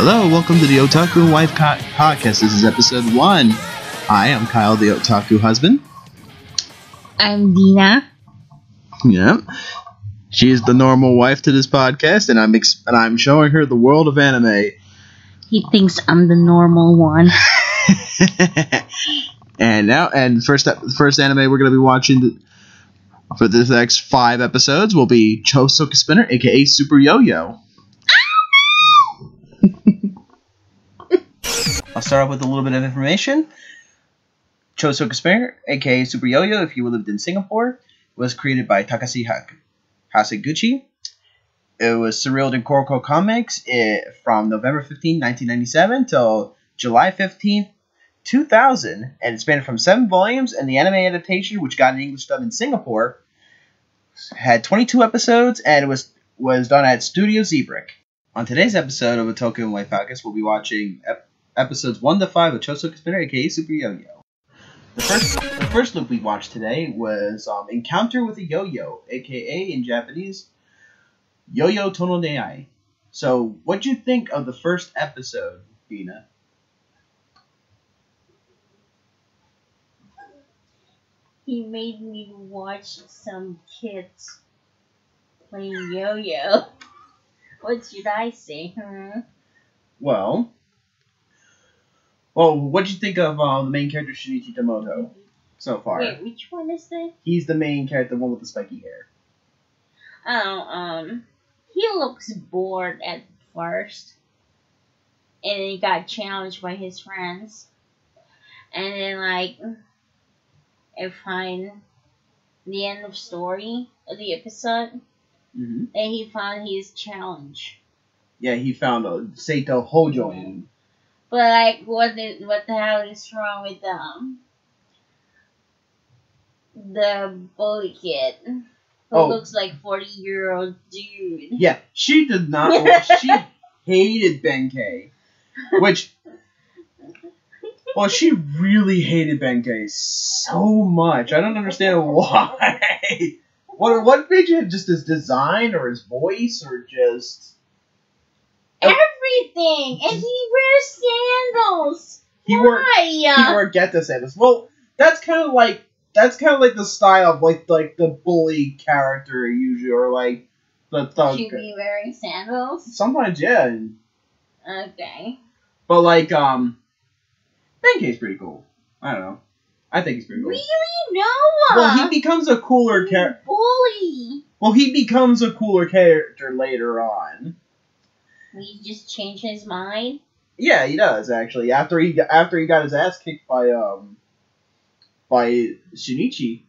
Hello, welcome to the Otaku and Wife Podcast. This is episode 1. Hi, I'm Kyle, the Otaku husband. I'm Dina. Yeah. She is the normal wife to this podcast, and I'm showing her the world of anime. He thinks I'm the normal one. And first anime we're going to be watching for the next 5 episodes will be Chosouku Spinner, aka Super YoYo. I'll start off with a little bit of information. Chosouku Spinner, aka Super YoYo, if you lived in Singapore, was created by Takashi Haseguchi. It was serialized in Koroko Comics from November 15, 1997 till July 15, 2000, and it spanned from 7 volumes, and the anime adaptation, which got an English dub in Singapore, had 22 episodes, and it was done at Studio Zebrick. On today's episode of Otaku and Wife Podcast, we'll be watching episodes 1 to 5 of Chosouku Spinner, aka Super YoYo. The first loop we watched today was Encounter with a Yo-Yo, aka in Japanese, YOUYOU tono deai. So, what'd you think of the first episode, Dina? He made me watch some kids playing yo-yo. What should I say, huh? Well, what'd you think of the main character, Shinichi Tomoto, so far? Wait, which one is that? He's the main character, the one with the spiky hair. Oh, he looks bored at first. And then he got challenged by his friends. And then, I find the end of story of the episode. Mm-hmm. And he found his challenge. Yeah, he found a Seito Hojoin. But what the hell is wrong with the bully kid who looks like 40-year-old dude? Yeah, she did not. She hated Benkei, which. Well, she really hated Benkei so much. I don't understand why. What made you? Just his design, or his voice, or just everything? And he wears sandals. He wore Geta sandals. Well, that's kind of like the style of like the bully character usually, or like the thug. Should be wearing sandals. Sometimes, yeah. Okay. But Benkei's pretty cool. I don't know. I think he's pretty cool. Really? No. Well, he becomes a cooler character. Bully. Well, he becomes a cooler character later on. He just changed his mind. Yeah, he does actually. After he got his ass kicked by Shinichi.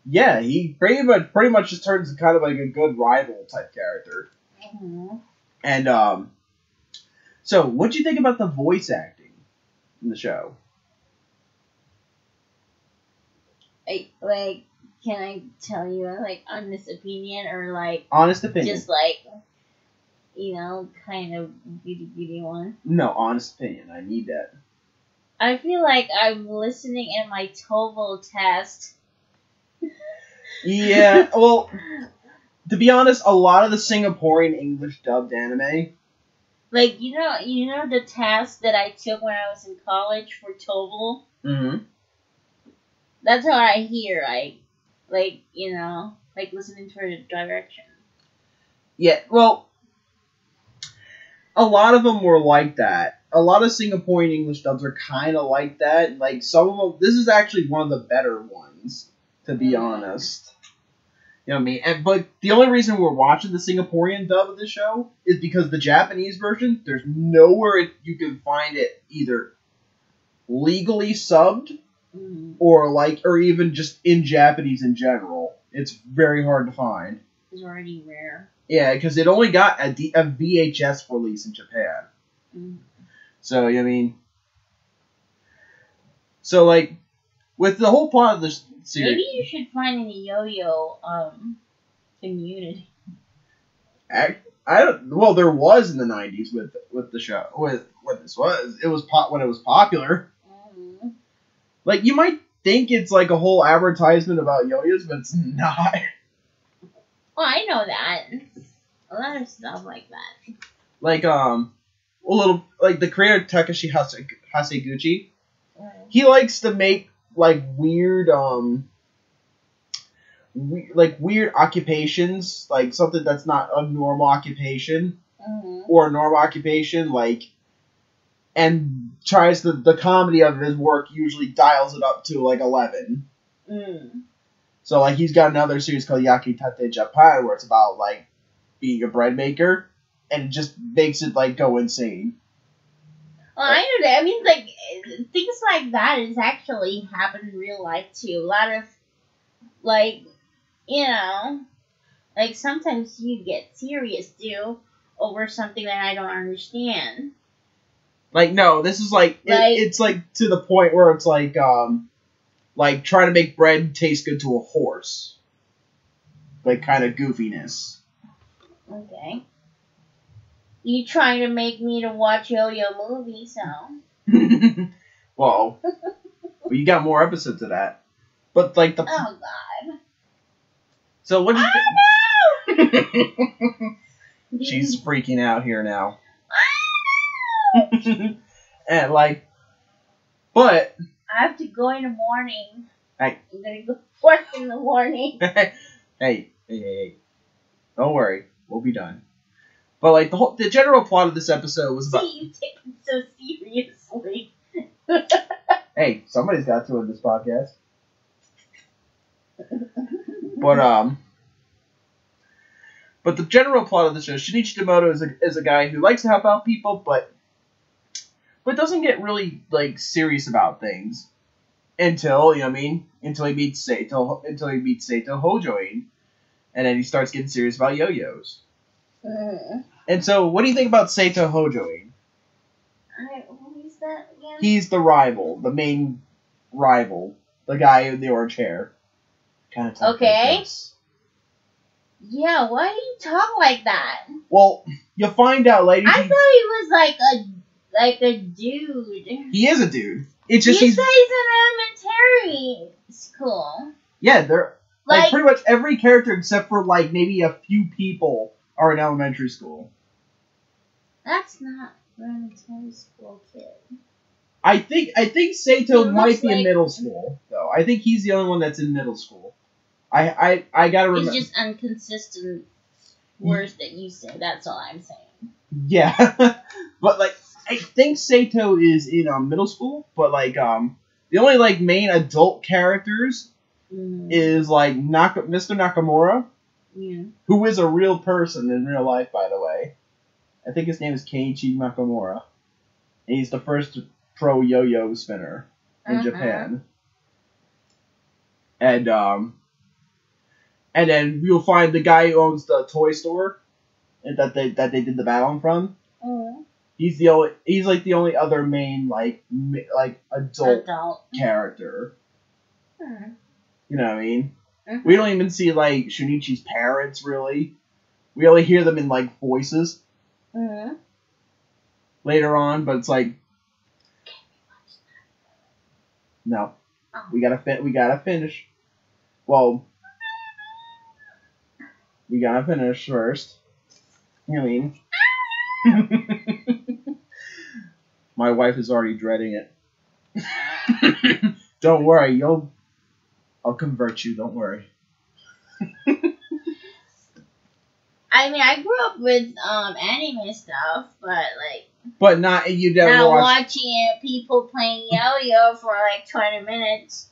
Yeah, he pretty much just turns kind of like a good rival type character. Mm-hmm. And so what'd you think about the voice acting in the show? Can I tell you honest opinion or honest opinion? Just kind of beauty one. No, honest opinion. I need that. I feel like I'm listening in my TOEFL test. Yeah, well, to be honest, a lot of the Singaporean English dubbed anime. You know the test that I took when I was in college for TOEFL? Mm-hmm. That's how I hear, listening for the direction. Yeah, well, a lot of them were like that. A lot of Singaporean English dubs are kind of like that. Some of them, this is actually one of the better ones, to be honest. You know what I mean? But the only reason we're watching the Singaporean dub of the show is because the Japanese version, there's nowhere you can find it either legally subbed, or even just in Japanese in general. It's very hard to find. It's already rare. Yeah, because it only got a VHS release in Japan. Mm-hmm. So, I mean... So, with the whole plot of this series... Maybe you should find a yo-yo, community. Well, there was in the 90s with the show. With what this was. It was when it was popular. Mm-hmm. You might think it's a whole advertisement about yo-yos, but it's not. Well, I know that. A lot of stuff like that. like a little like the creator Takeshi Haseguchi. He likes to make like weird weird occupations, like something that's not a normal occupation or a normal occupation, like, and tries the comedy of his work usually dials it up to like 11. So like he's got another series called Yakitate Japan where it's about like being a bread maker, and it just makes it like go insane. Well, I know that. I mean, like things like that is actually happen in real life too. A lot of like, you know, like sometimes you get serious too over something that I don't understand. Like no, this is like it's like to the point where it's like trying to make bread taste good to a horse. Like kind of goofiness. Okay. You trying to make me to watch YOYO movie, so. Well, you got more episodes of that. But like the. Oh God. So what do you think? She's freaking out here now. And like, but. I have to go in the morning. Hey. I'm gonna go work in the morning. Hey. Don't worry, we'll be done. But like the general plot of this episode was about. See, you take it so seriously. Hey, somebody's got to in this podcast. But the general plot of the show, Shinichi Tomoto is a guy who likes to help out people, but doesn't get really like serious about things until he meets Seito Hojoin, and then he starts getting serious about yo-yos. And so, what do you think about Seito Hojoin? Who is that again? He's the rival, the main rival, the guy in the orange hair. Kind of talk okay. Like this. Yeah, why do you talk like that? Well, you'll find out later. I thought he was like a dude. He is a dude. It's just he says in elementary school. Yeah, they're like pretty much every character except for like maybe a few people are in elementary school. That's not elementary school kid. I think Seito might be in middle school though. I think he's the only one that's in middle school. I gotta remember. It's just inconsistent words that you say. That's all I'm saying. Yeah, but like I think Seito is in middle school, but like the only like main adult characters is like Mr. Nakamura. Yeah. Who is a real person in real life, by the way. I think his name is Keiichi Nakamura. And he's the first pro yo-yo spinner in Japan. And then you'll find the guy who owns the toy store that they did the battling from. He's like the only other main like adult character. You know what I mean? We don't even see, like, Shunichi's parents, really. We only hear them in, like, voices. Later on, but it's like... No. We gotta finish. Well... We gotta finish first. You know what I mean? My wife is already dreading it. Don't worry, I'll convert you, don't worry. I mean, I grew up with anime stuff, but not you never not watched... watching people playing yo-yo for like 20 minutes.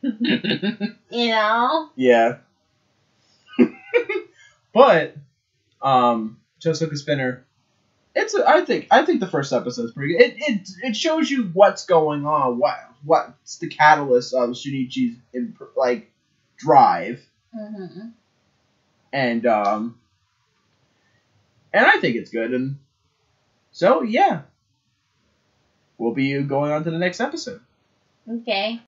You know? Yeah. But Chosouku Spinner, I think the first episode is pretty good. It shows you what's going on, what's the catalyst of Shunichi's drive. And I think it's good, and so yeah, we'll be going on to the next episode. Okay.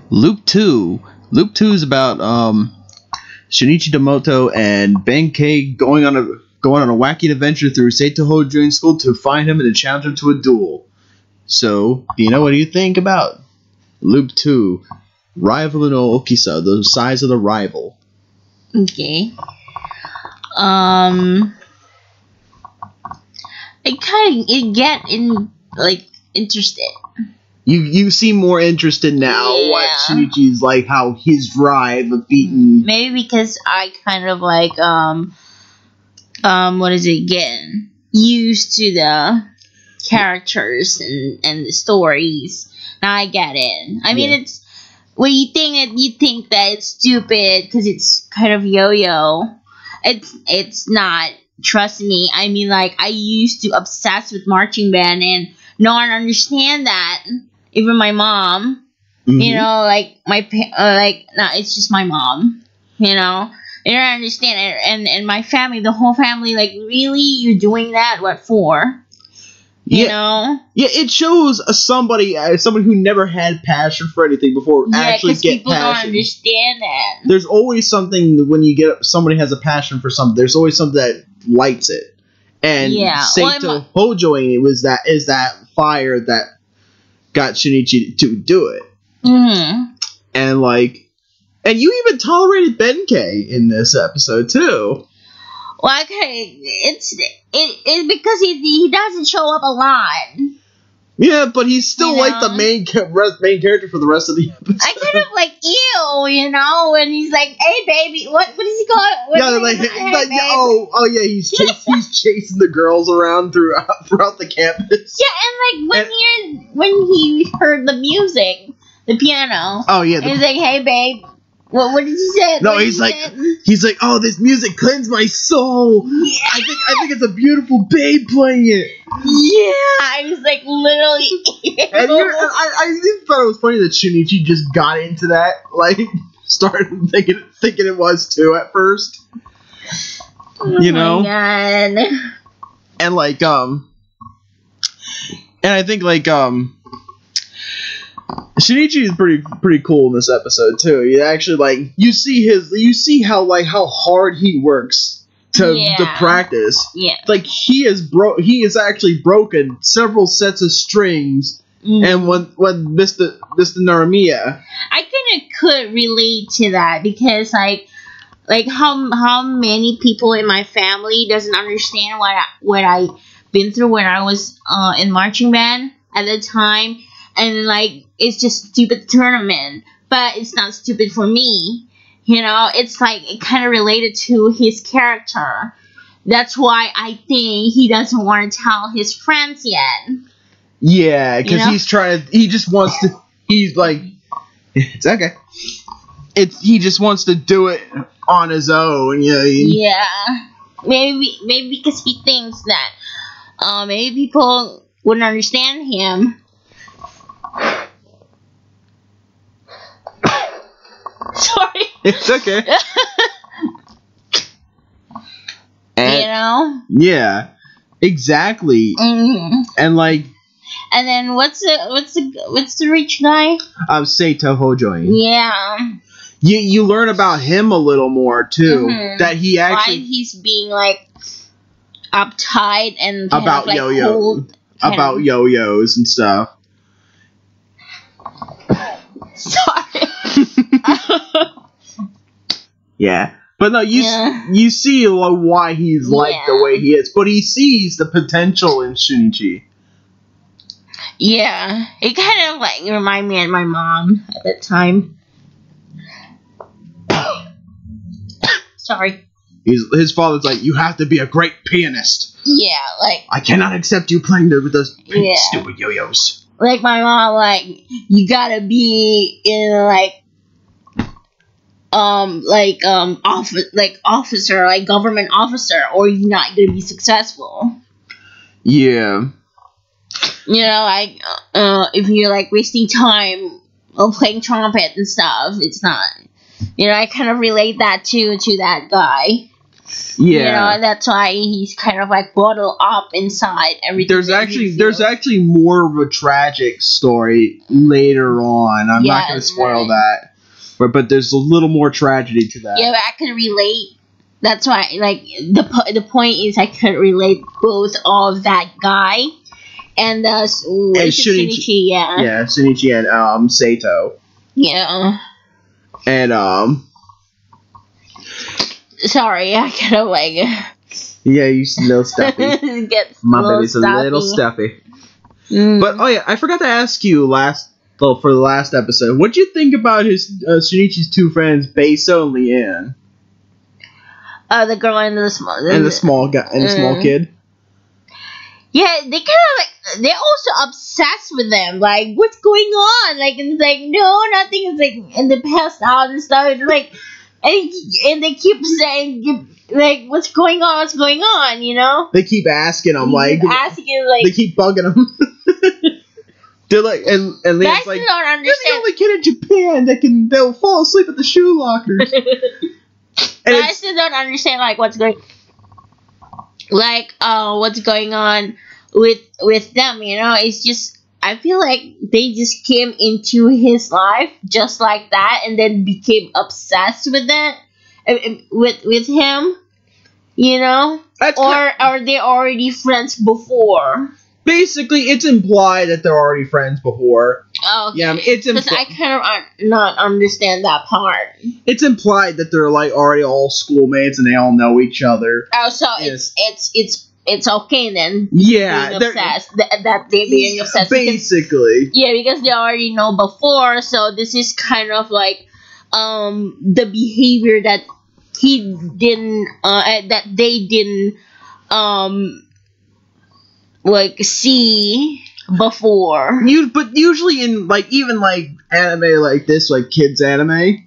Loop 2 is about Shinichi Tomoto and Benkei going on a wacky adventure through Seito Hojoin's school to find him and to challenge him to a duel. So, Dina, what do you think about Loop 2, Rival no Ookisa, the size of the rival? Okay. I get interested. You seem more interested now. Yeah. What Shinichi's like, how his drive of beating. Maybe because I kind of what is it again? Used to the characters and the stories. Now I get it. I mean, it's when you think that it's stupid because it's kind of yo-yo. It's not. Trust me. I mean, like, I used to obsess with marching band and no one understand that. Even my mom. Mm-hmm. You know, like it's just my mom. You know, they don't understand it. And my family, the whole family, like, really, you're doing that? What for? You know? Yeah, it shows somebody who never had passion for anything before actually get people passion. Don't understand that. There's always something when you get somebody has a passion for something. There's always something that lights it. And Seito Hojoing is that fire that got Shinichi to do it. Mm-hmm. And you even tolerated Benkei in this episode too. Well, okay, it's because he doesn't show up a lot. Yeah, but he's still like the main character for the rest of the episode. I kind of like you know, when he's like, "Hey, baby, what is he going?" He's chasing the girls around throughout the campus. Yeah, and when he heard the music, the piano. Oh yeah, he's like, "Hey, babe." What did he say? No, he's like, "Oh, this music cleansed my soul. Yeah. I think it's a beautiful babe playing it." Yeah, I was like, literally. And I even thought it was funny that Shinichi just got into that, like, started thinking it was too at first. You know? Oh my God. And and I think Shinichi is pretty cool in this episode too. You actually you see how hard he works to practice. Yeah. Like he has actually broken several sets of strings. Mm-hmm. And when Mr. Naramiya, I kind of could relate to that because how many people in my family doesn't understand what I been through when I was in marching band at the time. And, it's just stupid tournament. But it's not stupid for me. You know, it's it kind of related to his character. That's why I think he doesn't want to tell his friends yet. Yeah, because it's okay. He just wants to do it on his own. Yeah. Maybe because he thinks that maybe people wouldn't understand him. Sorry. It's okay. Yeah, exactly. Mm-hmm. And then what's the rich guy? Seito Hojoin. Yeah. You learn about him a little more too. Mm-hmm. That he actually why he's being uptight and about yo-yo, about yo-yos and stuff. Sorry. Yeah, but no, you see why he's the way he is, but he sees the potential in Shinichi. Yeah, it kind of remind me of my mom at that time. Sorry. His father's like, "You have to be a great pianist." Yeah, I cannot accept you playing with those stupid yo-yos. My mom, you gotta be in officer, government officer, or you're not gonna be successful. Yeah. You know, if you're wasting time playing trumpet and stuff, it's not. You know, I kind of relate that to that guy. Yeah. You know, that's why he's kind of bottled up inside everything. There's actually more of a tragic story later on. I'm not going to spoil that. But there's a little more tragedy to that. Yeah, but I can relate. That's why, the point is I could relate both of that guy and Shinichi, yeah. Yeah, Shinichi and Seito. Yeah. And sorry, I kind of Yeah, he's a little stuffy. My baby's a little stuffy. But oh yeah, I forgot to ask you for the last episode. What'd you think about his Shinichi's two friends, Beiso and Leanne? The girl and the small guy and the small kid. Yeah, they kind of like they're also obsessed with them. Like, what's going on? Like, it's like no, nothing. It's like and they passed out and stuff. It's like, and they keep saying like, what's going on? What's going on? You know? They keep asking him like, they keep bugging him. They're like, and Leanne's like, you're the only kid in Japan they'll fall asleep at the shoe lockers. But I still don't understand like what's going on with them, you know? It's just I feel like they just came into his life just like that and then became obsessed with him, you know? Or are they already friends before? Basically, it's implied that they're already friends before. Oh, okay. Yeah, I mean, it's because I kind of not understand that part. It's implied that they're like already all schoolmates and they all know each other. Oh, so it's okay then. Yeah, being obsessed. That they're being obsessed. Basically. Because they already know before. So this is kind of like the behavior that he didn't that they didn't like see before. But usually in like even like anime like this, like kids anime,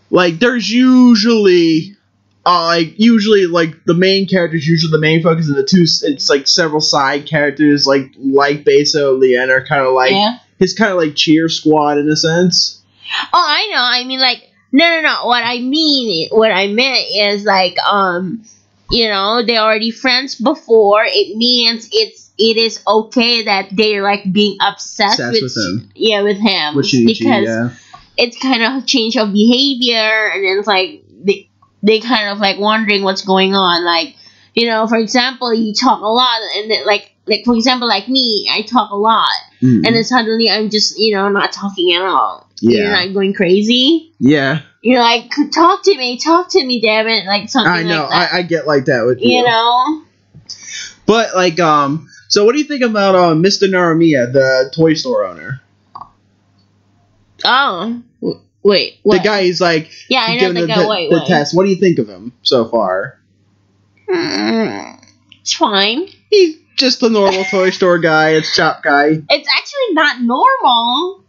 like there's usually the main characters, usually the main focus, and it's like several side characters like Beiso, Leanne are kind of like his kind of like cheer squad in a sense. Oh, I know. I mean, like no. What I meant is like you know, they're already friends before. It means it is okay that they're like being obsessed with him. Yeah, with him. With Shinichi, because it's kind of a change of behavior, and then it's like they kind of like wondering what's going on. Like, you know, for example, you talk a lot, and then like for example, like me, I talk a lot, and then suddenly I'm just, you know, not talking at all. Yeah. You're not going crazy. Yeah. You're like, talk to me, damn it, like something like that. I know, I get like that with you. You know? But, like, so what do you think about Mr. Naramiya, the toy store owner? Oh. Wait, what? The guy is like... Yeah, I know the guy, wait. The test. What do you think of him so far? It's fine. He's just a normal toy store guy, a shop guy. It's actually not normal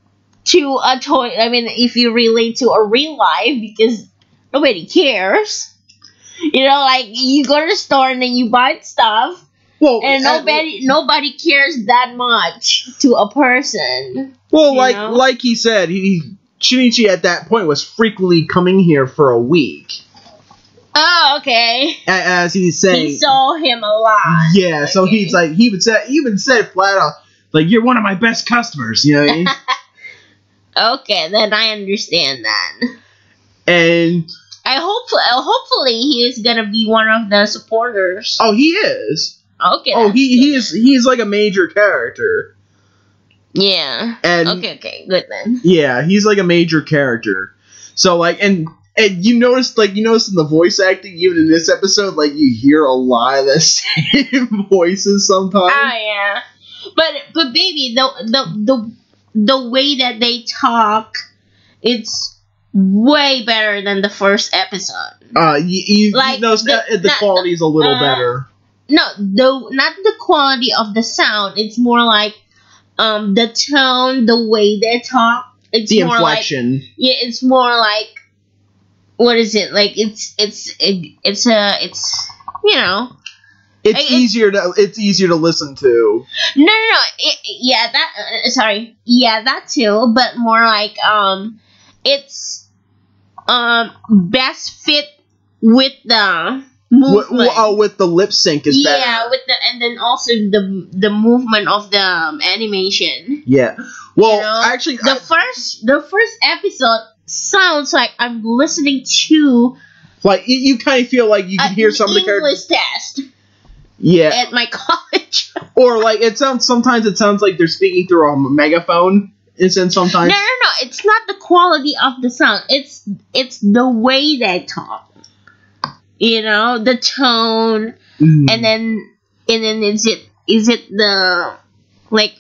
to a toy. I mean, if you relate to a real life, because nobody cares. You know, like you go to the store and then you buy stuff, and nobody cares that much to a person. Well, like he said, Shinichi at that point was frequently coming here for a week. Oh, okay. As he's saying, he saw him a lot. Yeah, okay. So he's like, he even said flat out, like, you're one of my best customers. You know what I mean? Okay, then I understand that. And hopefully he is gonna be one of the supporters. Oh, he is. Okay. Oh, he's like a major character. Yeah. And okay, good then. Yeah, he's like a major character. So like, and you notice in the voice acting, even in this episode, like you hear a lot of the same voices sometimes. Oh yeah, but baby, the way that they talk, it's way better than the first episode. You notice the quality is a little better. No, not the quality of the sound. It's more like the tone, the way they talk. It's the more inflection. Like, yeah, it's more like, what is it? Like it's you know. It's easier to listen to. No. That too. But more like it's best fit with the movement. With the lip sync is better. Yeah, and then also the movement of the animation. Yeah. Well, you know? Actually, the first episode sounds like I'm listening to. Like you kind of feel like you can hear some of the characters. English test. Yeah. At my college. Or like sometimes it sounds like they're speaking through a megaphone. Sometimes. No. It's not the quality of the sound. It's the way they talk. you know, the tone, and then is it the like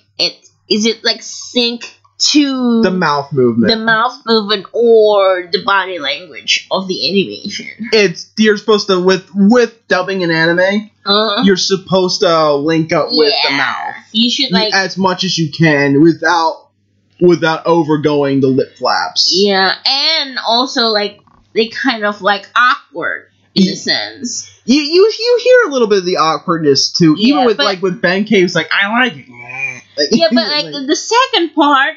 is it like sync to the mouth movement, or the body language of the animation? You're supposed to with dubbing in anime. You're supposed to link up with the mouth. You should like as much as you can without overgoing the lip flaps. Yeah, and also like they kind of like awkward in a sense. You hear a little bit of the awkwardness too, even with with Benkei, who's like, I like it. Yeah, but like the second part,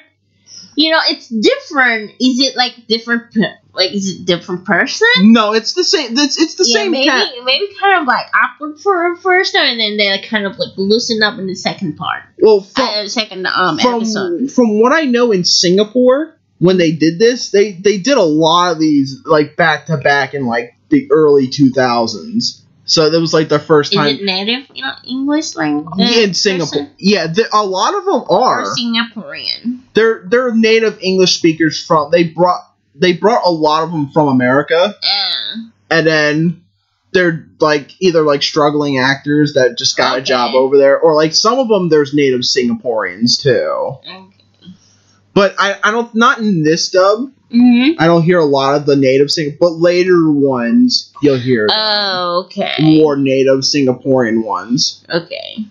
you know, it's different. Is it like different? Like, is it different person? No, it's the same. It's the same. Maybe kind of like awkward for first time, and then they like kind of like loosen up in the second part. Well, second episode. From what I know, in Singapore, when they did this, they did a lot of these like back to back in like the early 2000s. So that was like the first time. Is it native English language? Yeah, in Singapore. Person? Yeah, a lot of them are. Or Singaporean. They're native English speakers from. They brought a lot of them from America. And then they're like either like struggling actors that just got a job over there, or like some of them there's native Singaporeans too. Okay. But I don't, not in this dub. I don't hear a lot of the native but later ones you'll hear. Oh, okay. More native Singaporean ones. Okay.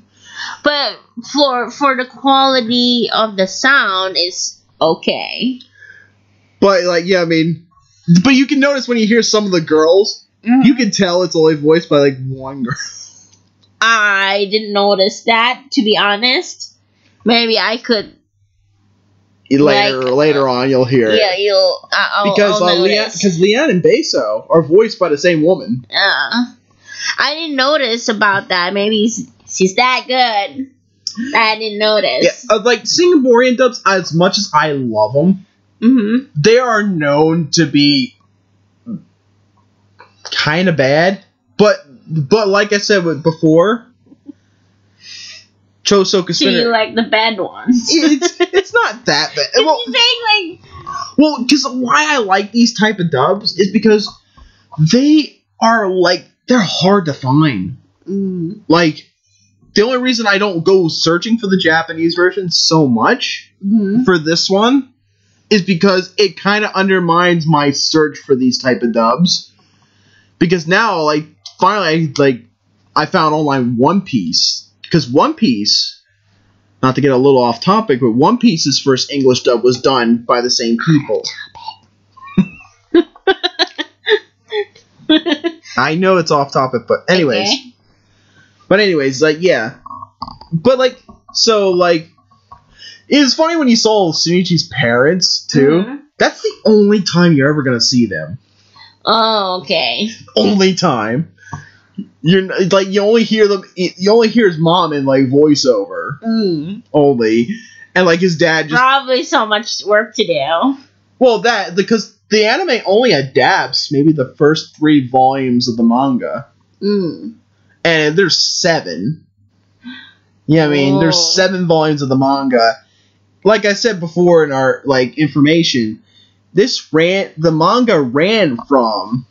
But for the quality of the sound is okay. But like, yeah, I mean, but you can notice when you hear some of the girls, you can tell it's only voiced by like one girl. I didn't notice that, to be honest. Maybe I could. Later on, you'll hear it. Yeah, because Leanne and Beso are voiced by the same woman. I didn't notice about that. Maybe she's that good. I didn't notice. Yeah, like Singaporean dubs, as much as I love them, they are known to be kind of bad. But like I said before, Chosouku Spinner. So you like the bad ones? It's not that bad. Well, you saying well, because why I like these type of dubs is because they are like they're hard to find. Like the only reason I don't go searching for the Japanese version so much for this one is because it kind of undermines my search for these type of dubs. Because now, like, finally, like, I found online One Piece. Because One Piece, not to get a little off topic, but One Piece's first English dub was done by the same people. I know it's off topic, but anyways. Okay. But anyways, like, yeah. But, like, so, like, it was funny when you saw Sunichi's parents, too. That's the only time you're ever going to see them. Oh, okay. Only time. You're like you only hear them. You only hear his mom in like voiceover only, and like his dad just probably so much work to do. Well, that because the anime only adapts maybe the first 3 volumes of the manga, and there's 7. Yeah, I mean there's 7 volumes of the manga. Like I said before in our like information, the manga ran from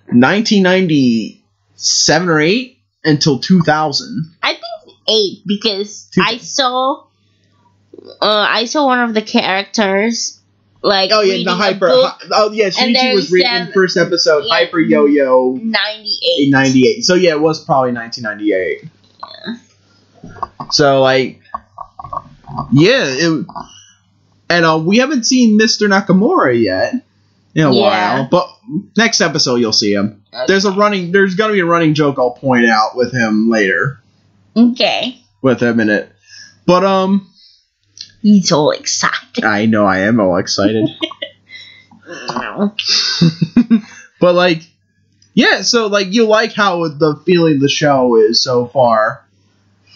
1997 or 8 until 2000. I think 8 because I saw one of the characters like the hyper. Shinichi was reading first episode Hyper YoYo 98. So yeah, it was probably 1998. Yeah. So like, yeah, and we haven't seen Mr. Nakamura yet in a while, but next episode you'll see him. Okay. There's gonna be a running joke I'll point out with him later. Okay. With him in it. But he's all excited. I know I am all excited. But like, yeah, so like you like how the feeling the show is so far.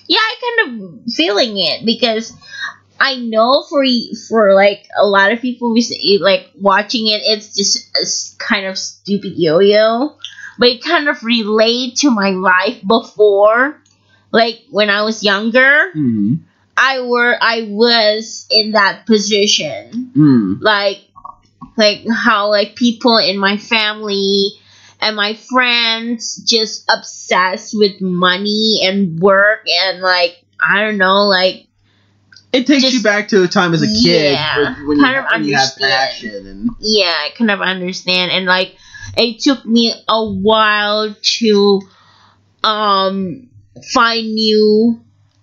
Yeah, I kind of feeling it because I know for like a lot of people we say, like watching it, it's just a kind of stupid yo-yo, but it kind of relate to my life before, like when I was younger. I was in that position, like how like people in my family and my friends just obsessed with money and work and like I don't know, like it takes you back to a time as a kid when you have passion and I kind of understand, and like it took me a while to find new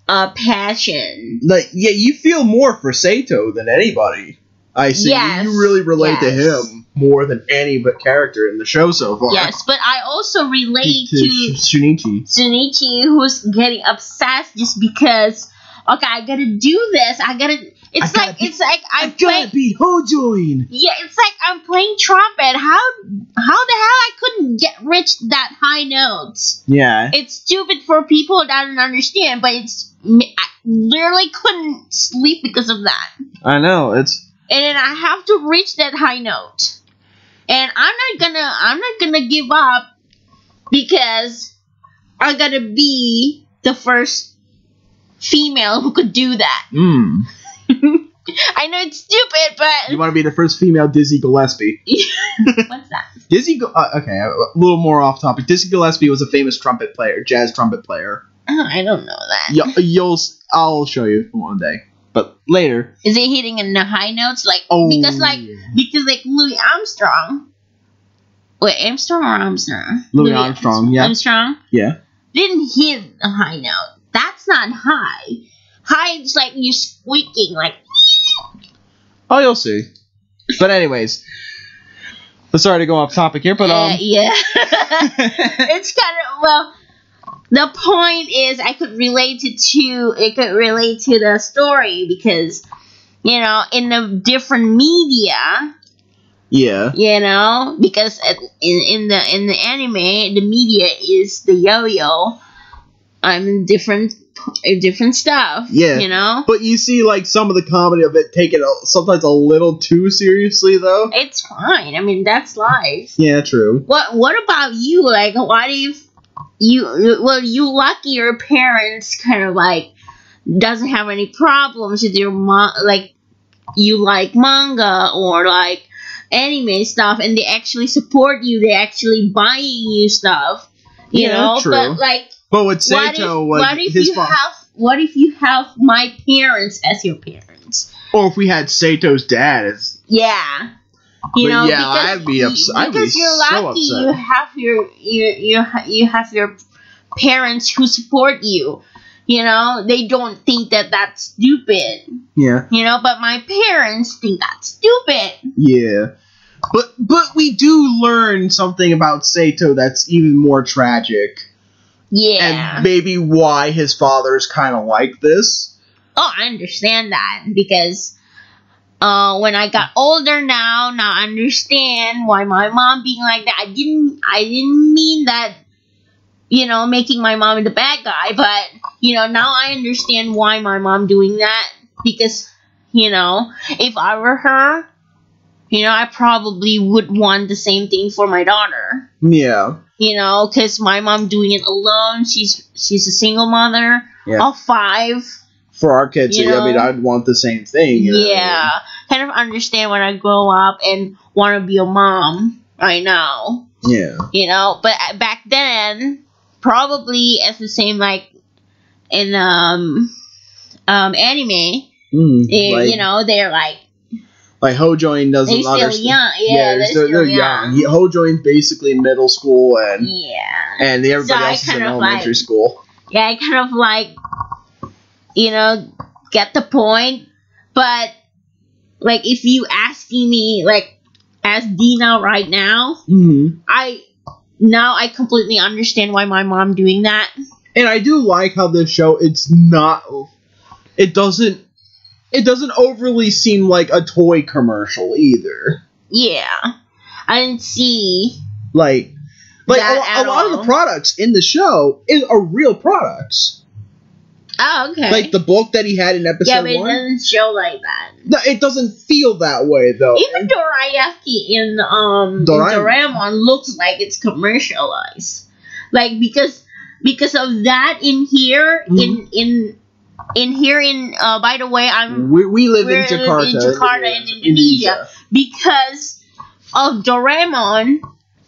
passion. Like you feel more for Sato than anybody. I see. Yes. You really relate to him more than any but character in the show so far. Yes, but I also relate to Shunichi, who's getting obsessed just because. Okay, I gotta do this. I gotta. It's like I'm gotta beat Hojoin. Yeah, it's like I'm playing trumpet. How the hell I couldn't reach that high notes? Yeah, it's stupid for people that don't understand, but I literally couldn't sleep because of that. I know it's. And then I have to reach that high note, and I'm not gonna give up because I gotta be the first female who could do that. I know it's stupid, but you want to be the first female Dizzy Gillespie. What's that? Okay, a little more off topic. Dizzy Gillespie was a famous trumpet player, jazz trumpet player. Oh, I don't know that. I'll show you one day, but later. Is it hitting in the high notes, because Louis Armstrong? Wait, Armstrong or Armstrong? Louis Armstrong, yeah. Armstrong? Yeah. Didn't hit a high note. That's not high. High is like you squeaking, like. Oh, you'll see. But anyways, sorry to go off topic here, but yeah. It's kind of the point is I could relate to the story because in the different media. Yeah. Because in the anime, the media is the yo-yo. Different stuff. Yeah. But you see, like, some of the comedy of it taken sometimes a little too seriously, though. It's fine. I mean, that's life. Yeah, true. What about you? Like, what if you lucky your parents kind of, like, doesn't have any problems with your like, you like manga or, like, anime stuff, and they actually support you. They actually buying you stuff. You know? True. But, like, but with Sato, what if you have my parents as your parents? Or if we had Sato's dad as... Yeah. I'd be upset. Because you're lucky so you have your parents who support you. They don't think that that's stupid. Yeah. But my parents think that's stupid. Yeah. But we do learn something about Sato that's even more tragic. Yeah. And maybe why his father is kind of like this. Oh, I understand that. Because when I got older now I understand why my mom being like that. I didn't mean that, making my mom the bad guy. But, now I understand why my mom doing that. Because, if I were her, I probably would want the same thing for my daughter. Yeah. Because my mom doing it alone. She's a single mother of 5. For our kids, I'd want the same thing. Yeah. Kind of understand when I grow up and want to be a mom right now. Yeah. But back then, probably as the same like in anime, they're like. Like, Hojoin doesn't understand. They're still young. Yeah, they're still young. Hojoin's basically middle school, and everybody else is in elementary school. Yeah, I kind of like, get the point. But, like, if you asking me, like, as Dina right now, I completely understand why my mom doing that. And I do like how this show, it doesn't overly seem like a toy commercial either. Yeah. I didn't see a lot of the products in the show are real products. Oh, okay. Like the book that he had in episode 1. Yeah, but it doesn't show like that. No, it doesn't feel that way though. Even Dorayaki in Doraemon looks like it's commercialized. Like because of that in here by the way, we live in Jakarta in Indonesia. Because of Doraemon,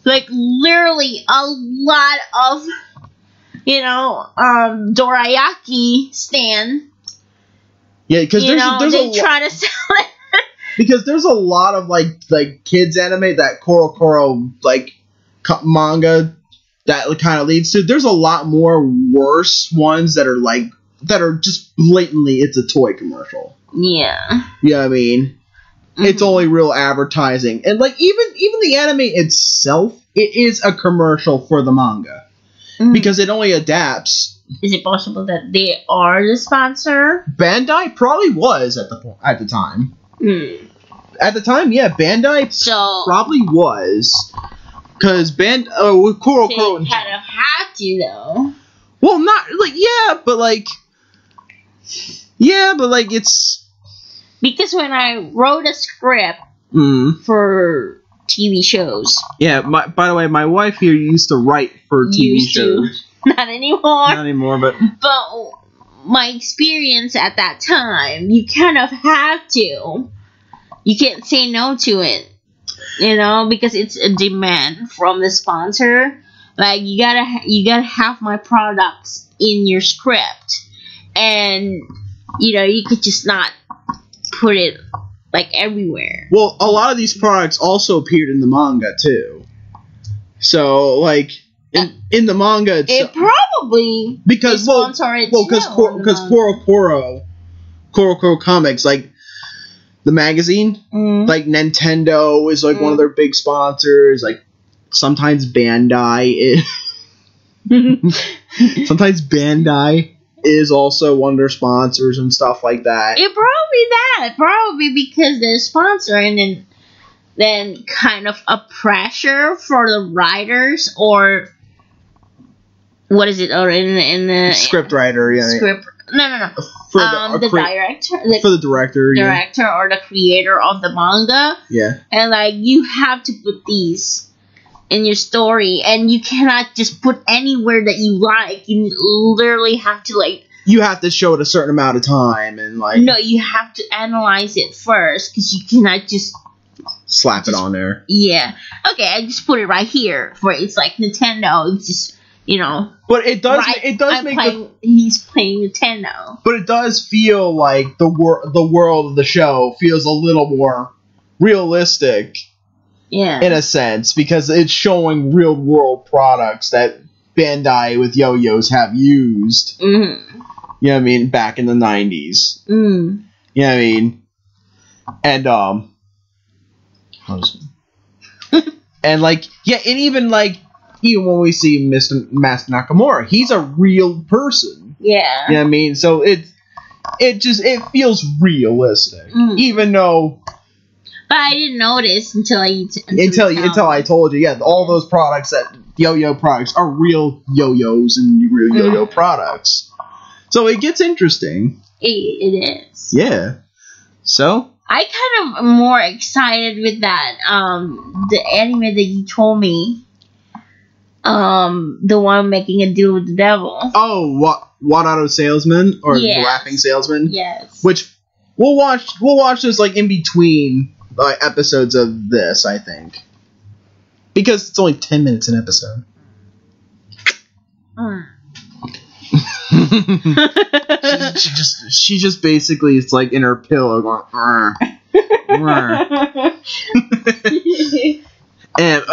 like literally a lot of, dorayaki stand. Yeah, because they try to sell it. Because there's a lot of like kids anime that Koro like manga that kind of leads to. There's a lot more worse ones that are just blatantly it's a toy commercial. Yeah. You know what I mean? It's only real advertising. And like even the anime itself, it is a commercial for the manga. Because it only adapts. Is it possible that they are the sponsor? Bandai probably was at the time. At the time, yeah, Bandai probably was. Because with Koro they kind of had to, though. Well, not like it's because when I wrote a script for TV shows. Yeah, by the way, my wife here used to write for TV shows. Not anymore. Not anymore, but my experience at that time, you kind of have to. You can't say no to it. Because it's a demand from the sponsor. Like you gotta have my products in your script, and you could just not put it like everywhere. Well, a lot of these products also appeared in the manga too. So like in the manga, it probably because Koro Comics, like the magazine, like Nintendo is like one of their big sponsors. Like sometimes Bandai is also one of their sponsors and stuff like that. Probably because they're sponsor, and then kind of a pressure for the writers, or what is it? Or in the script writer, yeah. Script. No. For the director. For the director, or the creator of the manga. Yeah. And like you have to put these in your story, and you cannot just put anywhere that you like. You literally have to like. You have to show it a certain amount of time, and like. No, you have to analyze it first, because you cannot just slap it on there. Yeah. Okay, I just put it right here. For it's like Nintendo. It's just. But it does. Right, it does he's playing Nintendo. But it does feel like the world of the show feels a little more realistic. Yeah. In a sense, because it's showing real world products that Bandai with yo-yos have used. Mm-hmm. You know what I mean? Back in the 90s. Mm. You know what I mean? And and like and even when we see Master Nakamura, he's a real person. Yeah. You know what I mean? So it feels realistic. Even though... But I didn't notice until I told you. Yeah, all those products, yo-yo products, are real yo-yos and real yo-yo products. So it gets interesting. It is. Yeah. So... I kind of am more excited with that. The anime that you told me. The one making a deal with the devil. Oh, what out of Salesman or The Laughing Salesman? Yes. Which we'll watch this like in between episodes of this, I think, because it's only 10 minutes an episode. she just basically it's like in her pillow going. And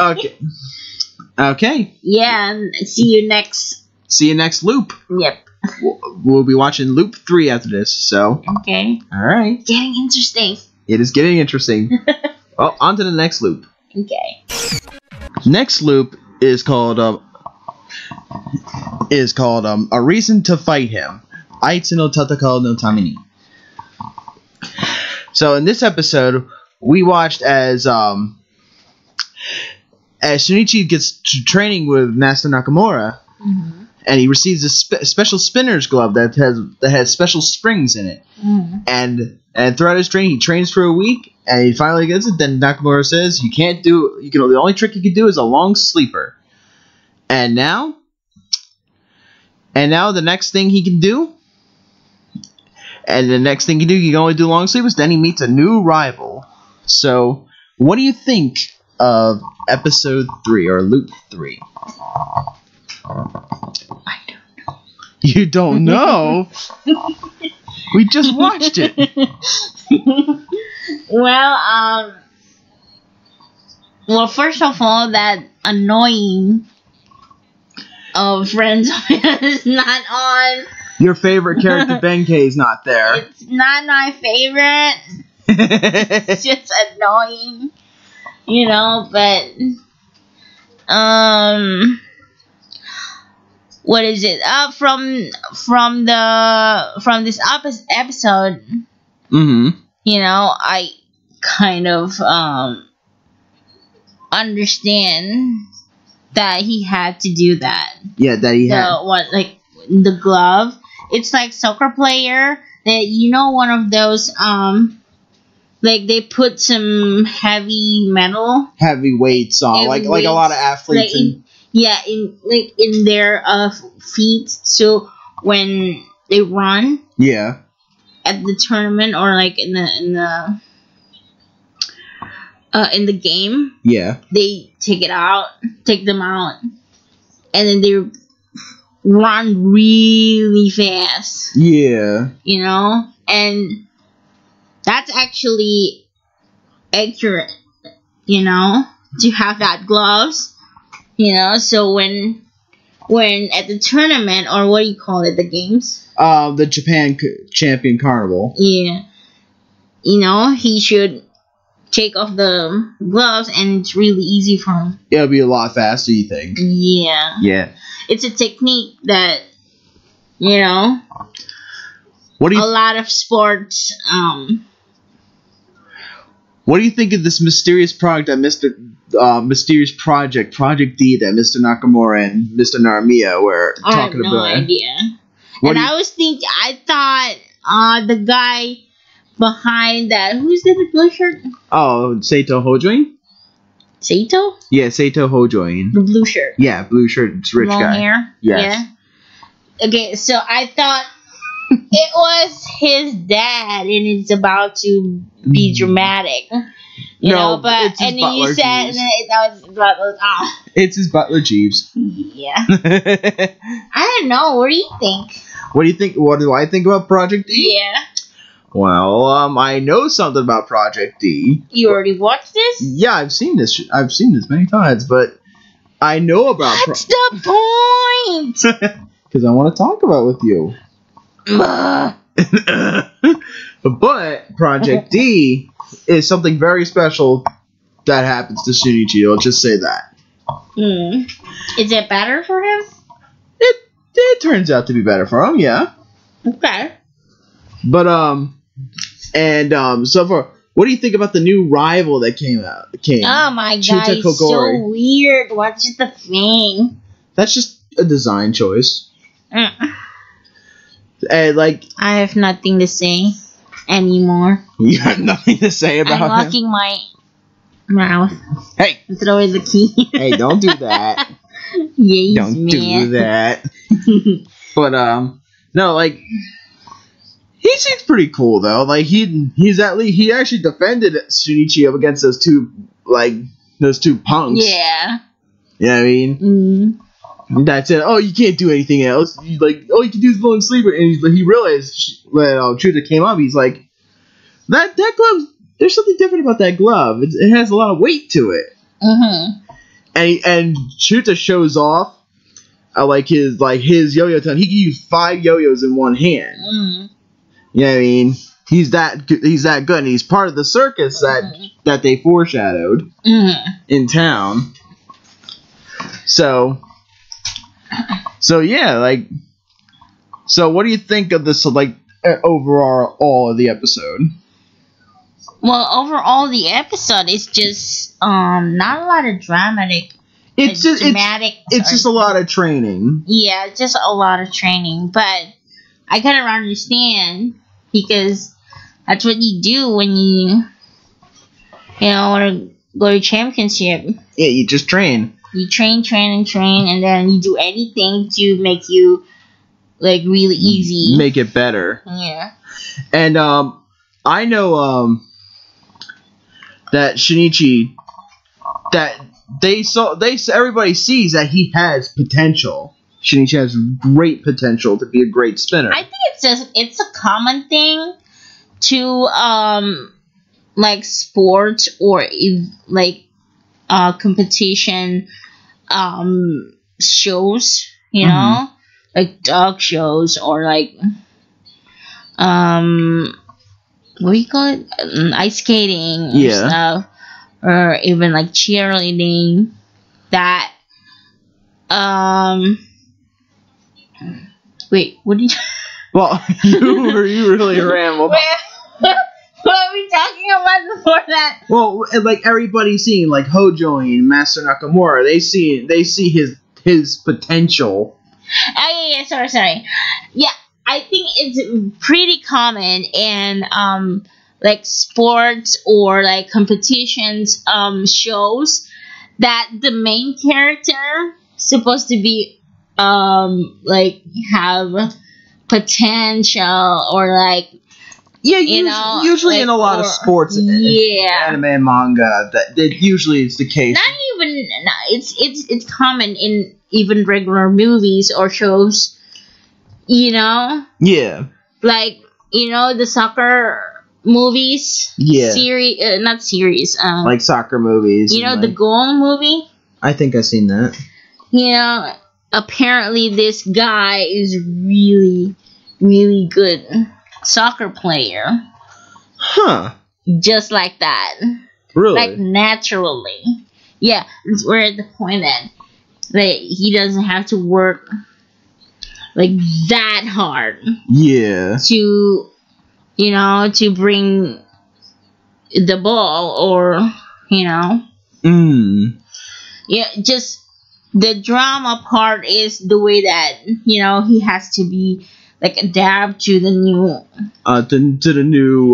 okay. Yeah, and see you next loop. Yep. We'll be watching loop 3 after this, so. Okay. Alright. Getting interesting. It is getting interesting. Well, on to the next loop. Okay. Next loop is called A Reason to Fight Him. Aitsu no tatakau no tame ni. So in this episode, we watched as Shunichi gets to training with Master Nakamura, and he receives a special spinner's glove that has special springs in it. And throughout his training, he trains for a week, and he finally gets it. Then Nakamura says, the only trick you can do is a long sleeper. And now the next thing he can do, he can only do long sleepers. Then he meets a new rival. So, what do you think of episode 3 or loop 3? I don't know. You don't know? We just watched it. Well, first of all, that annoying Friends is not on. Your favorite character Benkei is not there. It's not my favorite. It's just annoying, but what is it? From this episode, I kind of understand that he had to do that. Yeah, that he had. The glove. It's like soccer player that one of those they put some heavy weights on, like a lot of athletes. In their feet. So when they run, at the tournament or in the game, they take them out, and then they run really fast. And that's actually accurate, to have that gloves, so when at the tournament, or what do you call it, the games? The Japan Champion Carnival. Yeah. He should take off the gloves, and it's really easy for him. It'll be a lot faster, you think? Yeah. Yeah. It's a technique that, what do you a lot of sports, what do you think of this mysterious project that Project D, that Mr. Nakamura and Mr. Naramiya were talking about? I have no idea. I thought the guy behind that, who's the blue shirt? Oh, Saito Hojoin? Saito? Yeah, Saito Hojoin. The blue shirt. Yeah, blue shirt, rich long guy. Hair? Yes. Yeah. Okay, so I thought it was his dad, and it's about to be dramatic. But it's his and then you butler, said Jeeves. that was It's his butler Jeeves. Yeah. I don't know. What do you think? What do you think? What do I think about Project D? Yeah. Well, I know something about Project D. You already watched this? Yeah, I've seen this. I've seen this many times, but I know about. What's the point? Because I want to talk about it with you. But Project D is something very special that happens to Shinichi. I'll just say that. Is it better for him? It turns out to be better for him, yeah. Okay. But so far, what do you think about the new rival that came out? Oh my god, it's so weird. What's the thing? That's just a design choice. And I have nothing to say anymore. You have nothing to say about I'm locking my mouth. Hey, throw away the key. Hey, don't do that. Yes, don't do that. But no, he seems pretty cool though. He actually defended Shinichi up against those two punks. Yeah. You know what I mean? That's it. Oh, you can't do anything else. You can do blowing sleeper, and he realized when Chuta came up, he's like, that glove. There's something different about that glove. It has a lot of weight to it. And Chuta shows off his yo-yo ton. He can use 5 yo-yos in one hand. You know what I mean? He's that good, and he's part of the circus that they foreshadowed in town. So yeah, so what do you think of this overall all of the episode? Well, overall the episode is just not a lot of dramatic. It's just a lot of training. Yeah, it's just a lot of training, but I kind of understand because that's what you do when you want to go to championship. Yeah, you just train. You train, and then you do anything to make you really easy. Make it better. Yeah. And I know that Shinichi that everybody sees that he has potential. Shinichi has great potential to be a great spinner. I think it's a common thing to like sports or like competition shows, you know, like dog shows or like what do you call it, ice skating or stuff, or even like cheerleading, that wait, what did you well, you really rambled. What are we talking about before that? Well, like everybody's seeing like Hojo and Master Nakamura, they see his potential. Oh yeah, sorry. Yeah, I think it's pretty common in like sports or like competitions shows that the main character supposed to be like have potential or like. Yeah, usually like, in a lot of sports, anime and manga, that usually is the case. Not even, it's common in even regular movies or shows, you know? Yeah. Like, you know, the soccer movies? Yeah. Not series. Like soccer movies. You know, the Goal movie? I think I've seen that. You know, apparently this guy is really, really good soccer player. Huh. Just like that. Really? Like naturally. Yeah, we're at the point that he doesn't have to work like that hard. Yeah. To, you know, to bring the ball or, you know. Yeah, just the drama part is the way that, you know, he has to be like adapt to the new to the new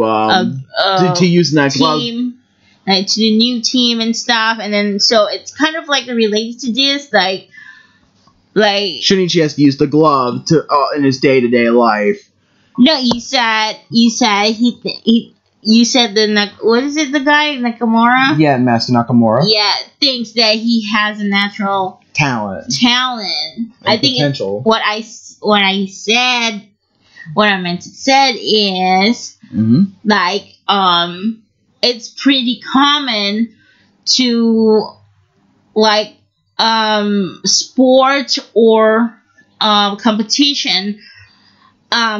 to use that team, like to the new team and stuff, and then so it's kind of like related to this, like Shinichi has to use the glove to in his day-to-day life. No, you said you said what is it, the guy Nakamura? Yeah, Master Nakamura. Yeah, thinks that he has a natural talent. I think potential. What I meant to say is like it's pretty common to like sport or competition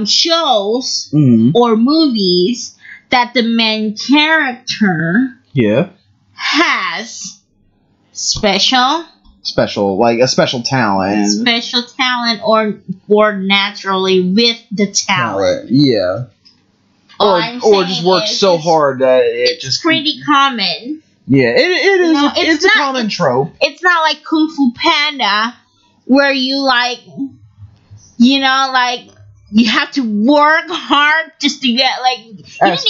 shows or movies that the main character has special like a special talent or naturally with the talent. Yeah. Or just works so hard that it's pretty common. Yeah, it is. You know, it's a common trope. It's not like Kung Fu Panda where you like, you know, like you have to work hard just to get like he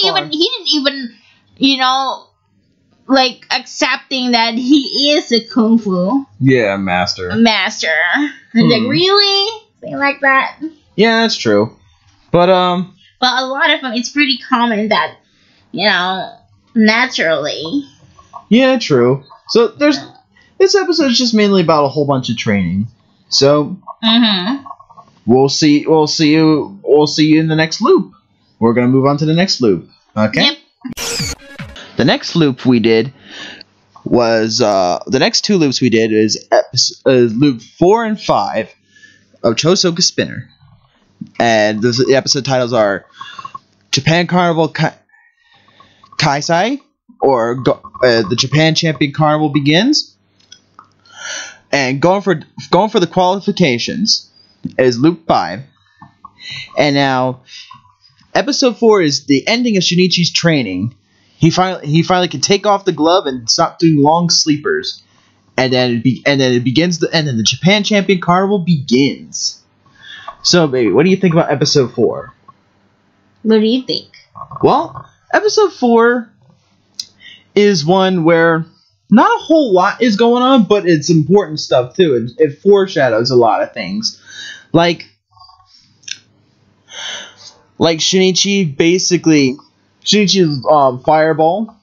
didn't even you know, like accepting that he is a kung fu master. And like, really? Thing like that. Yeah, that's true. But a lot of them, it's pretty common that, you know, naturally. Yeah, true. So this episode is just mainly about a whole bunch of training. So we'll see you in the next loop. We're gonna move on to the next loop. Okay. Yep. The next loop we did was the next two loops we did is loop 4 and 5 of Chosouku Spinner, and the episode titles are Japan Carnival Kaisai, or the Japan Champion Carnival begins, and going for the qualifications is loop 5, and now episode 4 is the ending of Shinichi's training. He finally can take off the glove and stop doing long sleepers, and then the Japan Champion Carnival begins. So, baby, what do you think about episode 4? What do you think? Well, episode 4 is one where not a whole lot is going on, but it's important stuff too. It foreshadows a lot of things, like Shinichi's fireball,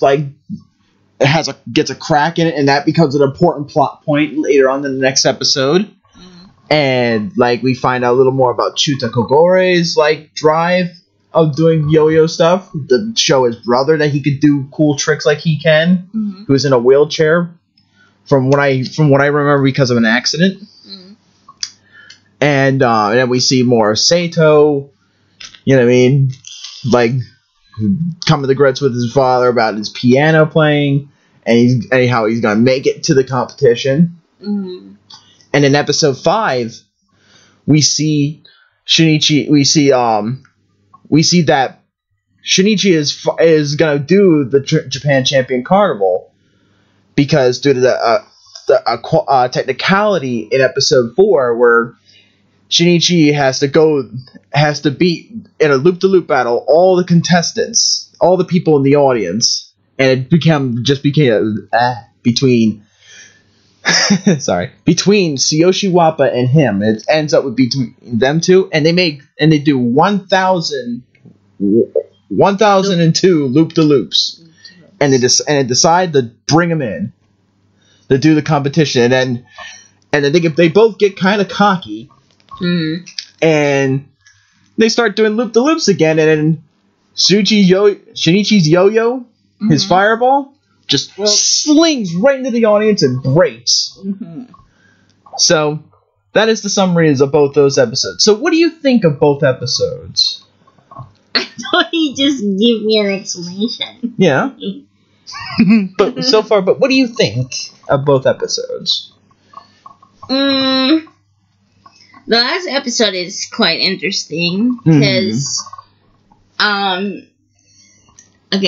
like gets a crack in it, and that becomes an important plot point later on in the next episode. And like we find out a little more about Chuta Kogore's like drive of doing yo-yo stuff to show his brother that he could do cool tricks like he can. Who's in a wheelchair, from what I remember, because of an accident. And then we see more Sato. You know what I mean? Like coming to grips with his father about his piano playing, and how he's gonna make it to the competition. And in episode 5, we see Shinichi. We see that Shinichi is gonna do the Japan Champion Carnival, because due to the technicality in episode 4 where Shinichi has to beat in a loop-to-loop battle all the contestants, all the people in the audience, and it became between Tsuyoshi Wappa and him. It ends up with between them two, and they do 1002 loop-to-loops, and they decide to bring him in to do the competition, and then they both get kind of cocky. And they start doing loop-the-loops again, and then Shinichi's yo-yo, his fireball, just slings right into the audience and breaks. So, that is the summaries of both those episodes. So, what do you think of both episodes? I thought you just give me an explanation. Yeah. But what do you think of both episodes? The last episode is quite interesting because, okay,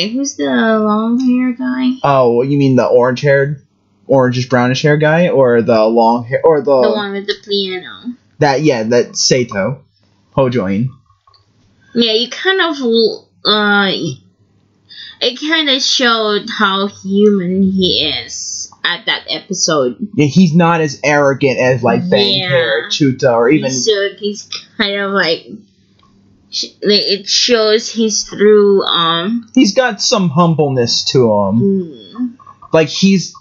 who's the long hair guy? Oh, you mean the orangish brownish hair guy, or the long hair, or the one with the piano? That Sato Hojoin. Yeah, you kind of it kind of showed how human he is at that episode. Yeah, he's not as arrogant as like Bang Hair, Chuta, or even. So he's kind of like it shows he's through. He's got some humbleness to him. Like he's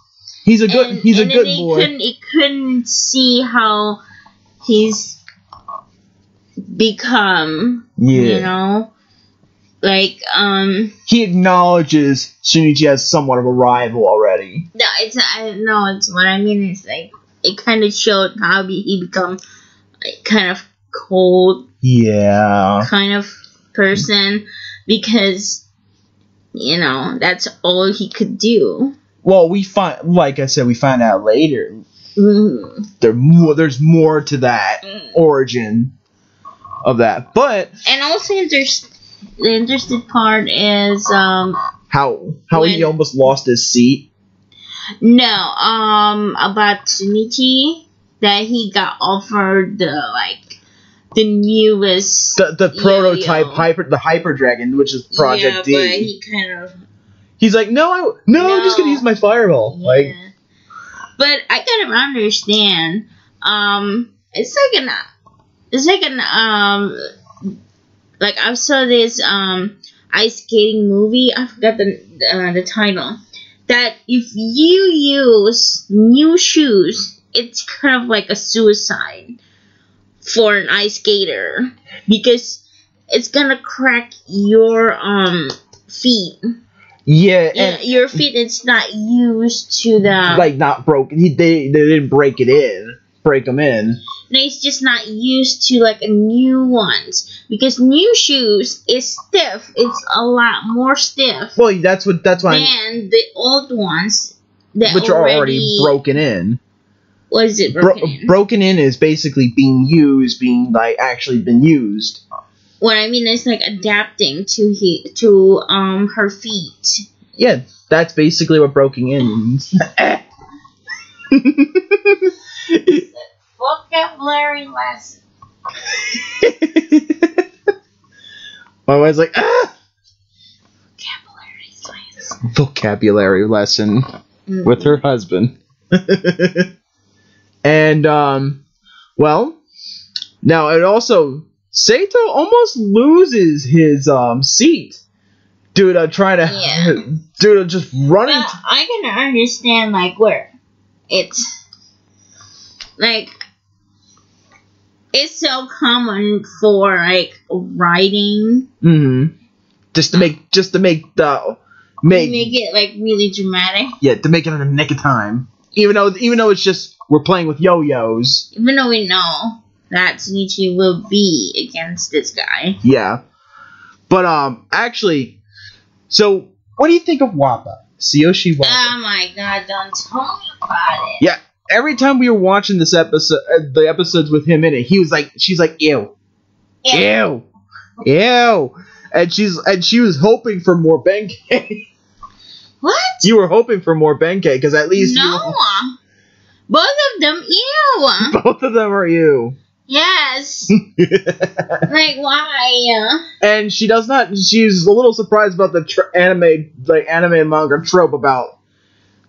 a good boy. It couldn't see how he's become. Yeah. You know. Like, he acknowledges Shinichi as somewhat of a rival already. No, it's what I mean is, like, it kind of showed how he become, like, kind of cold. Yeah. Kind of person, because, you know, that's all he could do. Well, like I said, we find out later. There's more to that origin of that, and also the interesting part is how he almost lost his seat. No, about Shinichi, that he got offered the newest the prototype Hyper Dragon, which is Project D. But he kind of he's like, no, I'm just gonna use my fireball. Yeah. Like, but I kind of understand. It's like an like I saw this ice skating movie. I forgot the title. That if you use new shoes, it's kind of like a suicide for an ice skater, because it's gonna crack your feet. Yeah, and your feet. It's not used to the not broken. They didn't break them in. It's just not used to a new ones, because new shoes is stiff. It's a lot more stiff. Well, that's why the old ones which are already broken in. What is it broken in? Broken in is basically being actually been used. What I mean is adapting to her feet. Yeah, that's basically what broken in means. Vocabulary lesson. My wife's like, Vocabulary lesson with her husband. And well, now it also Sato almost loses his seat Dude, trying to... Yeah. Dude, just running... Well, I can understand, like, where it's... Like... It's so common for, like, writing. Mm-hmm. Just to make the... Make it, like, really dramatic. Yeah, to make it in the nick of time. Even though it's just... We're playing with yo-yos. Even though we know that Shinichi will be against this guy. Yeah. But, actually... So, what do you think of Wappa? Tsuyoshi Wappa. Oh my god, don't tell me about it. Yeah, every time we were watching this episode, the episodes with him in it, she's like, ew. Ew. Ew. And she was hoping for more Benkei. What? You were hoping for more Benkei, because at least No. Both of them ew. Both of them are ew. Yes. Like, why? And she does not. She's a little surprised about the anime and manga trope about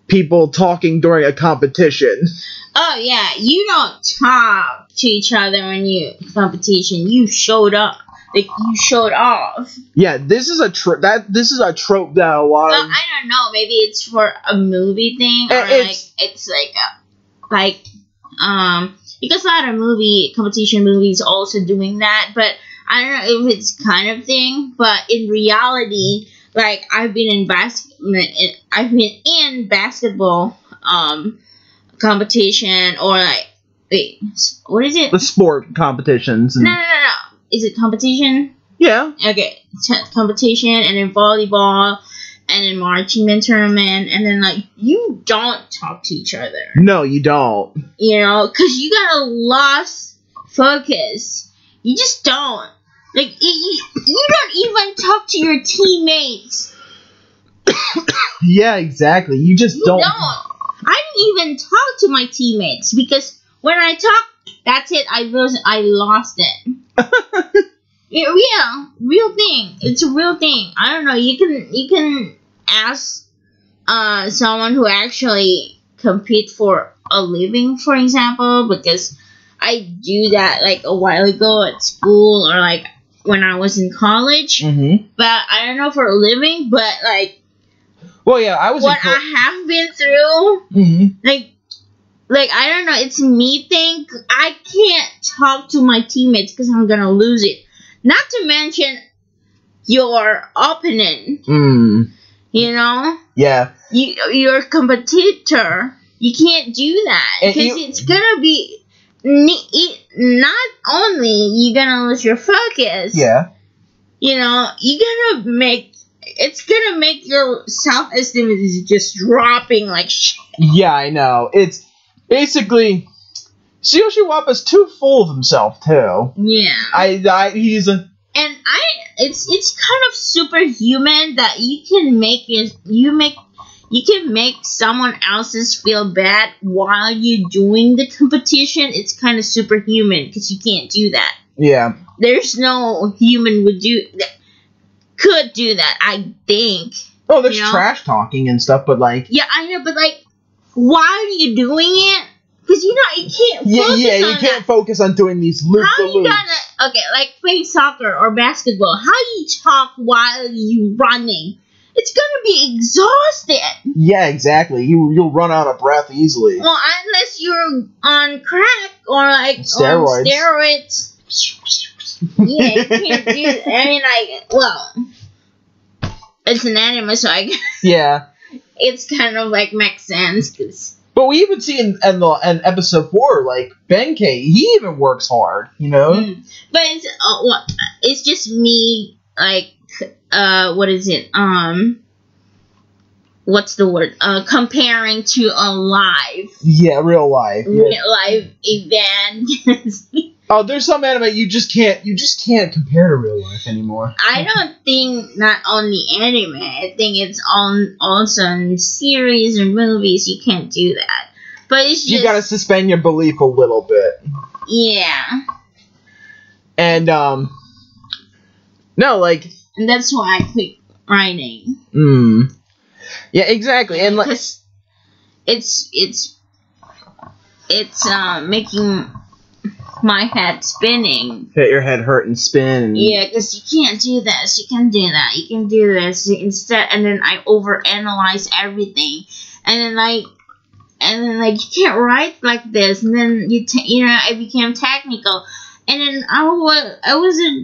people talking during a competition. Oh yeah, you don't talk to each other when you competition. You showed up. Like, you showed off. Yeah, this is a trope that a lot of. I don't know. Maybe it's for a movie thing, or because a lot of competition movies also doing that, but I don't know if it's kind of thing. But in reality, like, I've been in basketball competition, or like, wait, what is it? The sport competitions. No. Is it competition? Yeah. Okay, competition, and then volleyball, and then marching band tournament, and then, like, you don't talk to each other. No, you don't. You know, because you gotta lost focus. You just don't. Like, you don't even talk to your teammates. Yeah, exactly. You just don't. I didn't even talk to my teammates, because when I talk, that's it. I lost it. Yeah, real thing. It's a real thing. I don't know. You can ask someone who actually compete for a living, for example, because I do that like a while ago at school, or like when I was in college. Mm-hmm. But I don't know for a living. But like, well, yeah, I was. What I have been through, mm-hmm. Like, I don't know, it's me think I can't talk to my teammates because I'm gonna lose it. Not to mention your opponent. You know? Yeah. Your competitor. You can't do that. Because it's gonna be... Not only you gonna lose your focus. Yeah. You know, it's gonna make your self-esteem is just dropping like shit. Yeah, I know. It's... Basically, Tsuyoshi Wappa's too full of himself too. Yeah. He's a. And it's kind of superhuman that you can make someone else's feel bad while you're doing the competition. It's kind of superhuman because you can't do that. Yeah. There's no human could do that. I think. Oh, there's trash talking and stuff, but like. Yeah, I know, but like. Why are you doing it? Because you can't focus you can't focus on doing these loops. How you gonna like playing soccer or basketball? How you talk while you running? It's gonna be exhausted. Yeah, exactly. You'll run out of breath easily. Well, unless you're on crack or like steroids. Yeah, you can't do. I mean, like, well, it's an anime, so I guess. Yeah. It's kind of like makes sense. But we even see in episode 4, like Benkei, he even works hard, you know. But it's just me, like, what is it? What's the word? Comparing to a live. Yeah, real life. Yeah. Real life event. Oh, there's some anime you just can't compare to real life anymore. I don't think not only anime. I think it's also in series or movies. You can't do that. But it's just, you gotta suspend your belief a little bit. Yeah. And no, like. And that's why I quit writing. Yeah, exactly. And like, my head spinning. Hit your head hurt and spin. And... Yeah, because you can't do this, you can do that, you can do this instead. And then I overanalyze everything, and then like you can't write like this. And then I became technical, and then I was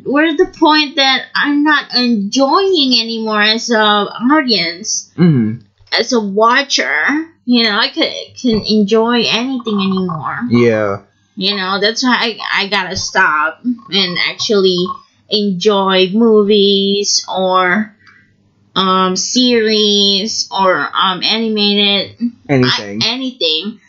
where's the point that I'm not enjoying anymore as a audience, as a watcher. I can enjoy anything anymore. Yeah. That's why I gotta stop and actually enjoy movies or series or animated anything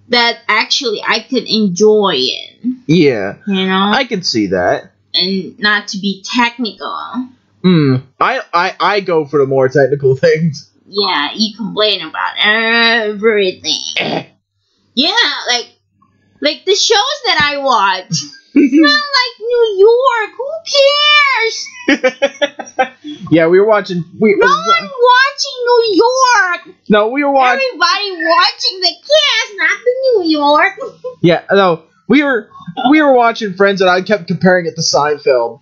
that actually I could enjoy it. Yeah. I can see that. And not to be technical. I go for the more technical things. Yeah, you complain about everything. Yeah, like the shows that I watch. It's not like New York. Who cares? Yeah, we were watching. No one watching New York. No, we were watching. Everybody watching the cast, not the New York. Yeah, no, we were watching Friends, and I kept comparing it to Seinfeld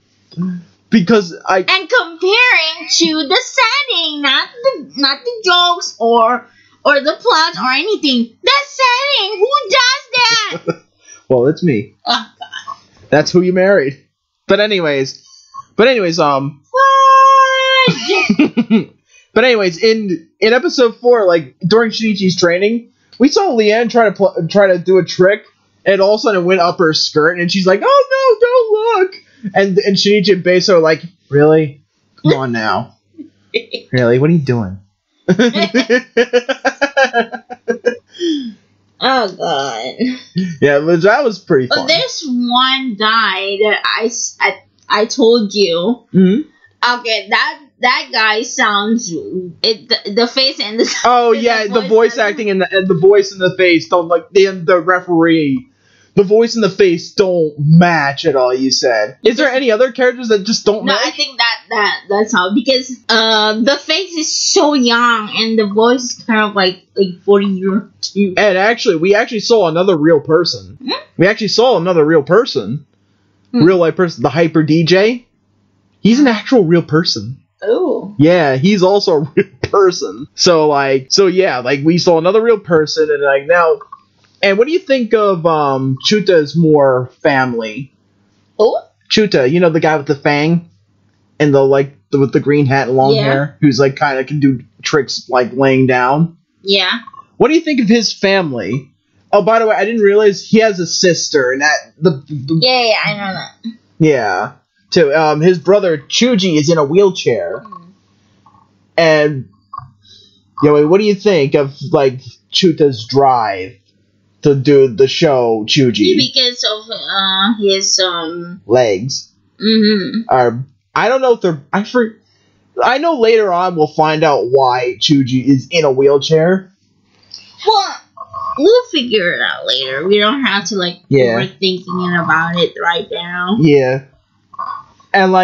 because and comparing to the setting, not the jokes or the plot or anything. The setting. Who does that? Well, it's me. Oh God. That's who you married. But anyways, What? But anyways, in episode 4, like during Shinichi's training, we saw Leanne try to do a trick, and all of a sudden it went up her skirt, and she's like, "Oh no, don't look!" And Shinichi and Beiso are like, "Really? Come on now, really? What are you doing?" Oh God. Yeah, but that was pretty fun. There's one guy that I told you. Okay, that guy sounds the face and the the voice acting and the voice and the face don't the referee. The voice and the face don't match at all, you said. Is there any other characters that just don't match? No, I think that's all. Because the face is so young and the voice is kind of like 40 years too. And actually, we actually saw another real person. We actually saw another real person. Real life person. The Hyper DJ. He's an actual real person. Oh. Yeah, he's also a real person. So we saw another real person, and now... And what do you think of Chuta's more family? Who? Chuta, the guy with the fang and with the green hat and long hair, who's kind of can do tricks laying down. Yeah. What do you think of his family? Oh, by the way, I didn't realize he has a sister, and Yeah, I know that. Yeah. Too. His brother Chuji is in a wheelchair, and what do you think of Chuta's drive to do the show Chuji? Because of his legs. I don't know if they're... I know later on we'll find out why Chuji is in a wheelchair. Well, we'll figure it out later. We don't have to overthinking about it right now. Yeah. And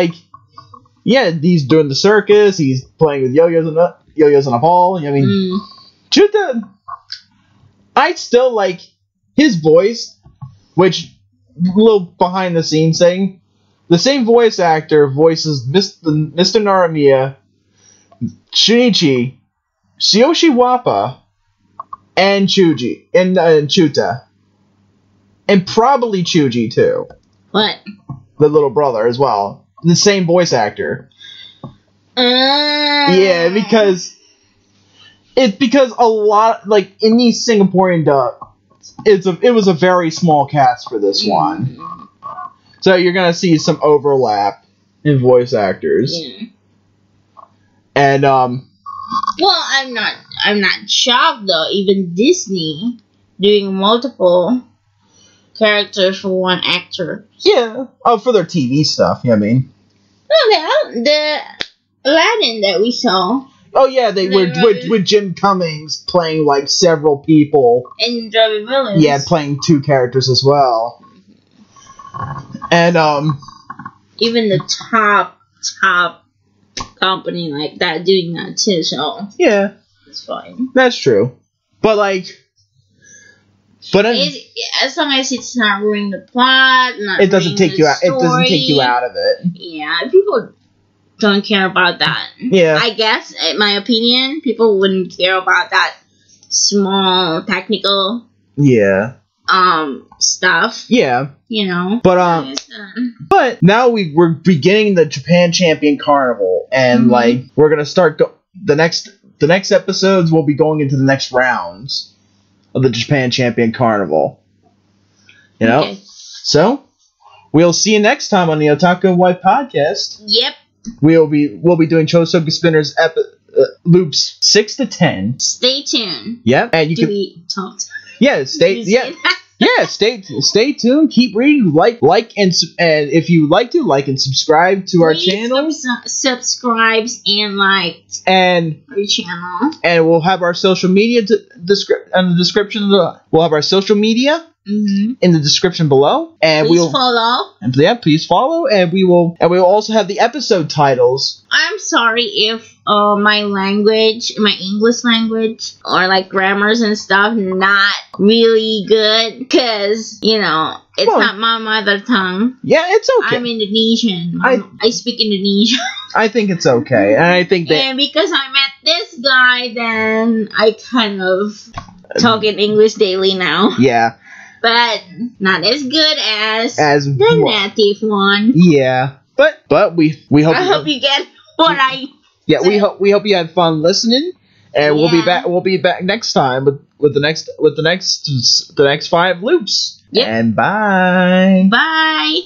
he's doing the circus. He's playing with yo-yos on a ball. I mean, Chuta... I still like his voice, which, little behind the scenes thing, the same voice actor voices Mr. Naramiya, Shinichi, Tsuyoshi Wappa, and Chuji, and Chuta. And probably Chuji, too. What? The little brother as well. The same voice actor. Yeah, because... It's because a lot, in these Singaporean dubs, it was a very small cast for this one. So you're gonna see some overlap in voice actors. Yeah. And, well, I'm not shocked, though. Even Disney doing multiple characters for one actor. Yeah. Oh, for their TV stuff, I mean. No, the Aladdin that we saw. Oh yeah, they were with Jim Cummings playing several people. And Robbie Williams. Yeah, playing 2 characters as well. And even the top company like that doing that too, so yeah. It's fine. That's true. But But as long as it's not ruining the plot, not it doesn't take you out. It doesn't take you out of it. Yeah, people don't care about that. Yeah, I guess, in my opinion, people wouldn't care about that small technical stuff. Yeah. You know. But now we're beginning the Japan Champion Carnival, and like we're gonna start the next episodes. We'll be going into the next rounds of the Japan Champion Carnival. You know. Okay. So we'll see you next time on the Otaku and Wife podcast. Yep. We'll be doing Chosouku Spinner's loops 6 to 10. Stay tuned. Yep. And you stay tuned. Keep reading. Like and if you like to like and subscribe to our channel. Subscribes and like our channel. And we'll have our social media in the description. We'll have our social media in the description below. And please follow. And please follow. And we will also have the episode titles. I'm sorry if my English language, or like grammars and stuff, not really good, because it's not my mother tongue. Yeah, it's okay. I'm Indonesian. I speak Indonesian. I think it's okay, and I think that. And because I met this guy, then I kind of talk in English daily now. Yeah. But not as good as the native one. Yeah, but we hope. I hope you get what I. Yeah, we hope you had fun listening, and we'll be back next time with the next 5 loops. Yep. And bye. Bye.